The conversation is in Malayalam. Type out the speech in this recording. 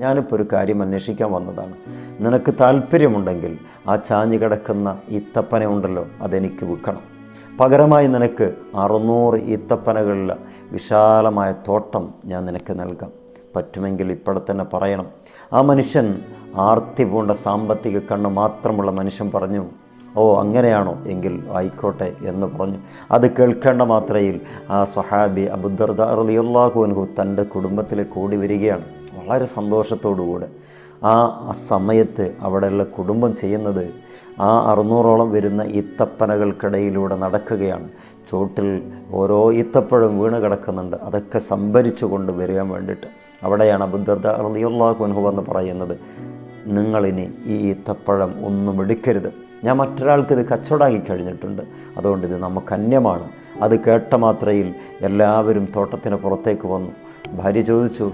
ഞാനിപ്പോൾ ഒരു കാര്യം അന്വേഷിക്കാൻ വന്നതാണ്. നിനക്ക് താല്പര്യമുണ്ടെങ്കിൽ ആ ചാഞ്ഞു കിടക്കുന്ന ഈത്തപ്പന ഉണ്ടല്ലോ, അതെനിക്ക് വിൽക്കണം. പകരമായി നിനക്ക് 600 ഈത്തപ്പനകളുള്ള വിശാലമായ തോട്ടം ഞാൻ നിനക്ക് നൽകാം. പറ്റുമെങ്കിൽ ഇപ്പോൾ തന്നെ പറയണം. ആ മനുഷ്യൻ, ആർത്തി പൂണ്ട സാമ്പത്തിക കണ്ണ് മാത്രമുള്ള മനുഷ്യൻ പറഞ്ഞു, ഓ അങ്ങനെയാണോ, എങ്കിൽ ആയിക്കോട്ടെ എന്ന് പറഞ്ഞു. അത് കേൾക്കേണ്ട മാത്രയിൽ ആ സ്വഹാബി അബൂദർദ റളിയല്ലാഹു അൻഹു തൻ്റെ കുടുംബത്തിലേക്ക് ഓടി വരികയാണ് വളരെ സന്തോഷത്തോടുകൂടെ. ആ സമയത്ത് അവിടെയുള്ള കുടുംബം ചെയ്യുന്നത്, ആ 600ഓളം വരുന്ന ഈത്തപ്പനകൾക്കിടയിലൂടെ നടക്കുകയാണ്. ചോട്ടിൽ ഓരോ ഈത്തപ്പഴം വീണ് കിടക്കുന്നുണ്ട്. അതൊക്കെ സംഭരിച്ചു കൊണ്ട് വരാൻ വേണ്ടിയിട്ട് അവിടെയാണ് അബൂദർദ റളിയല്ലാഹു അൻഹു വന്ന് പറയുന്നത്, നിങ്ങളിനി ഈ ഈത്തപ്പഴം ഒന്നും എടുക്കരുത്. ഞാൻ മറ്റൊരാൾക്ക് ഇത് കച്ചവടമാക്കി കഴിഞ്ഞിട്ടുണ്ട്, അതുകൊണ്ട് ഇത് നമുക്ക് അന്യമാണ്. അത് കേട്ട മാത്രയിൽ എല്ലാവരും തോട്ടത്തിന് പുറത്തേക്ക് വന്നു. ഭാര്യ ചോദിച്ചു,